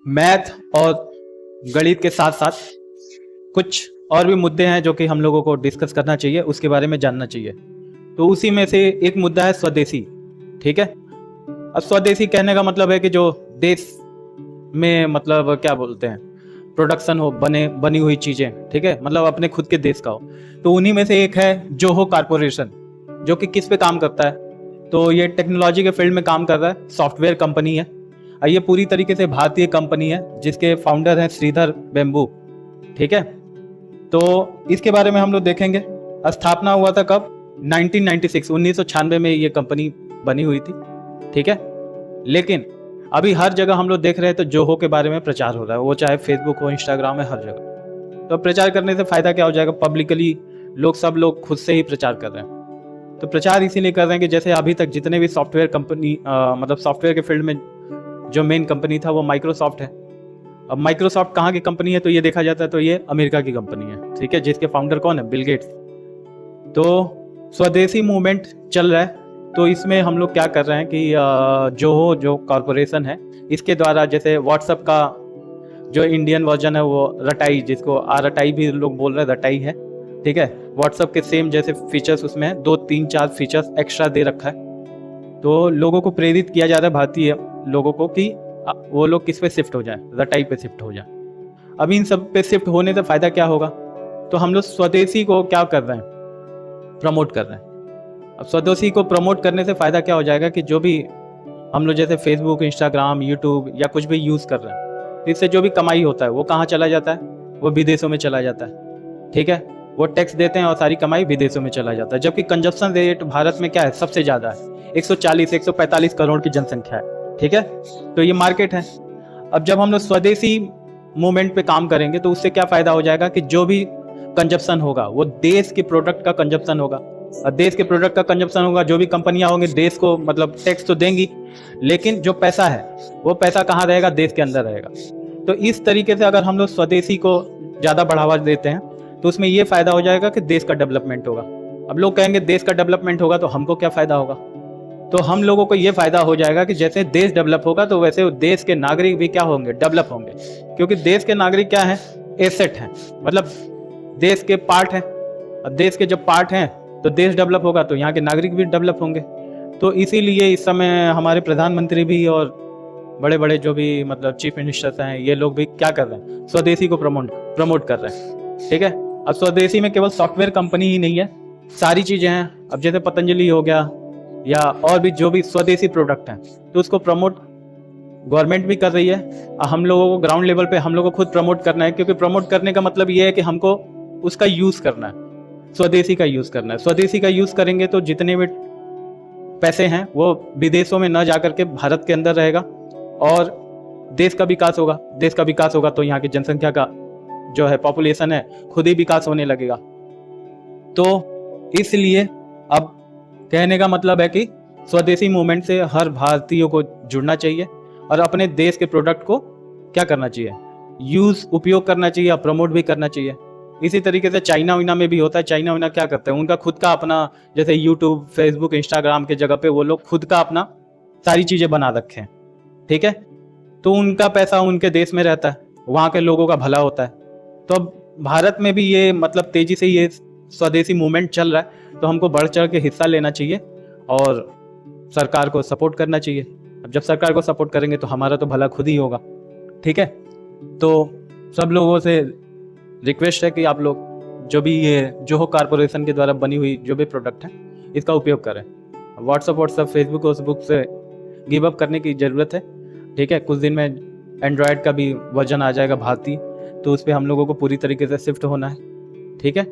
Math और गणित के साथ साथ कुछ और भी मुद्दे हैं जो कि हम लोगों को डिस्कस करना चाहिए, उसके बारे में जानना चाहिए। तो उसी में से एक मुद्दा है स्वदेशी। ठीक है, अब स्वदेशी कहने का मतलब है कि जो देश में मतलब क्या बोलते हैं, प्रोडक्शन हो, बनी हुई चीजें। ठीक है, मतलब अपने खुद के देश का हो। तो उन्हीं में से एक है जोहो कॉरपोरेशन, जो कि किस पे काम करता है, तो ये टेक्नोलॉजी के फील्ड में काम कर रहा है, सॉफ्टवेयर कंपनी है। और ये पूरी तरीके से भारतीय कंपनी है जिसके फाउंडर हैं श्रीधर बेम्बू। ठीक है, तो इसके बारे में हम लोग देखेंगे। स्थापना हुआ था कब? 1996, 1996 में ये कंपनी बनी हुई थी। ठीक है, लेकिन अभी हर जगह हम लोग देख रहे हैं तो जोहो के बारे में प्रचार हो रहा है, वो चाहे फेसबुक हो, इंस्टाग्राम है, हर जगह। तो प्रचार करने से फायदा क्या हो जाएगा? पब्लिकली सब लोग खुद से ही प्रचार कर रहे हैं। तो प्रचार इसीलिए कर रहे हैं कि जैसे अभी तक जितने भी सॉफ्टवेयर कंपनी मतलब सॉफ्टवेयर के फील्ड में जो मेन कंपनी था वो माइक्रोसॉफ्ट है। अब माइक्रोसॉफ्ट कहाँ की कंपनी है? तो ये देखा जाता है तो ये अमेरिका की कंपनी है। ठीक है, जिसके फाउंडर कौन है? Bill Gates. तो स्वदेशी मूवमेंट चल रहा है, तो इसमें हम लोग क्या कर रहे हैं कि जो कॉरपोरेशन है, इसके द्वारा जैसे व्हाट्सएप का जो इंडियन वर्जन है वो रटाई, जिसको रटाई भी लोग बोल रहे हैं, रटाई है। ठीक है, व्हाट्सएप के सेम जैसे फीचर्स उसमें है, 2-3-4 फीचर्स एक्स्ट्रा दे रखा है। तो लोगों को प्रेरित किया जा रहा है, भारतीय लोगों को, कि वो लोग किस पे शिफ्ट हो जाए, रटाई पे शिफ्ट हो जाए। अब इन सब पे शिफ्ट होने से फायदा क्या होगा? तो हम लोग स्वदेशी को क्या कर रहे हैं? प्रमोट कर रहे हैं। अब स्वदेशी को प्रमोट करने से फायदा क्या हो जाएगा कि जो भी हम लोग जैसे फेसबुक, इंस्टाग्राम, यूट्यूब या कुछ भी यूज कर रहे हैं, तो इससे जो भी कमाई होता है वो कहाँ चला जाता है? वो विदेशों में चला जाता है। ठीक है, वो टैक्स देते हैं और सारी कमाई विदेशों में चला जाता है। जबकि कंजप्शन रेट भारत में क्या है? सबसे ज्यादा है, 140-145 करोड़ की जनसंख्या है। ठीक है, तो ये मार्केट है। अब जब हम लोग स्वदेशी मूवमेंट पे काम करेंगे तो उससे क्या फायदा हो जाएगा कि जो भी कंजप्शन होगा वो देश के प्रोडक्ट का कंजप्शन होगा। और देश के प्रोडक्ट का कंजप्शन होगा, जो भी कंपनियां होंगी देश को मतलब टैक्स तो देंगी, लेकिन जो पैसा है वो पैसा कहाँ रहेगा? देश के अंदर रहेगा। तो इस तरीके से अगर हम लोग स्वदेशी को ज्यादा बढ़ावा देते हैं तो उसमें ये फायदा हो जाएगा कि देश का डेवलपमेंट होगा। अब लोग कहेंगे देश का डेवलपमेंट होगा तो हमको क्या फायदा होगा? तो हम लोगों को ये फायदा हो जाएगा कि जैसे देश डेवलप होगा तो वैसे देश के नागरिक भी क्या होंगे? डेवलप होंगे। क्योंकि देश के नागरिक क्या है? एसेट हैं, मतलब देश के पार्ट हैं। और देश के जब पार्ट हैं तो देश डेवलप होगा तो यहाँ के नागरिक भी डेवलप होंगे। तो इसीलिए इस समय हमारे प्रधानमंत्री भी और बड़े बड़े जो भी मतलब चीफ मिनिस्टर्स हैं, ये लोग भी क्या कर रहे हैं? स्वदेशी को प्रमोट कर रहे हैं। ठीक है, अब स्वदेशी में केवल सॉफ्टवेयर कंपनी ही नहीं है, सारी चीजें हैं। अब जैसे पतंजलि हो गया या और भी जो भी स्वदेशी प्रोडक्ट हैं, तो उसको प्रमोट गवर्नमेंट भी कर रही है। हम लोगों को ग्राउंड लेवल पे हम लोगों को खुद प्रमोट करना है, क्योंकि प्रमोट करने का मतलब ये है कि हमको उसका यूज करना है, स्वदेशी का यूज करना है। स्वदेशी का यूज करेंगे तो जितने भी पैसे हैं वो विदेशों में न जाकर के भारत के अंदर रहेगा और देश का विकास होगा। देश का विकास होगा तो यहाँ की जनसंख्या का जो है पॉपुलेशन है खुद ही विकास होने लगेगा। तो इसलिए अब कहने का मतलब है कि स्वदेशी मूवमेंट से हर भारतीय को जुड़ना चाहिए और अपने देश के प्रोडक्ट को क्या करना चाहिए? उपयोग करना चाहिए और प्रमोट भी करना चाहिए। इसी तरीके से चाइना वाइना में भी होता है। चाइना वाइना क्या करते हैं? उनका खुद का अपना जैसे यूट्यूब, फेसबुक, इंस्टाग्राम के जगह पे वो लोग खुद का अपना सारी चीजें बना रखे हैं। ठीक है, तो उनका पैसा उनके देश में रहता है, वहाँ के लोगों का भला होता है। तो अब भारत में भी ये मतलब तेजी से ये स्वदेशी मूवमेंट चल रहा है, तो हमको बढ़ चढ़ के हिस्सा लेना चाहिए और सरकार को सपोर्ट करना चाहिए। अब जब सरकार को सपोर्ट करेंगे तो हमारा तो भला खुद ही होगा। ठीक है, तो सब लोगों से रिक्वेस्ट है कि आप लोग जो भी ये जोहो कॉरपोरेशन के द्वारा बनी हुई जो भी प्रोडक्ट है इसका उपयोग करें। व्हाट्सएप, फेसबुक से गिव अप करने की ज़रूरत है। ठीक है, कुछ दिन में एंड्रॉयड का भी वर्जन आ जाएगा भारतीय, तो उस पर हम लोगों को पूरी तरीके से शिफ्ट होना है। ठीक है।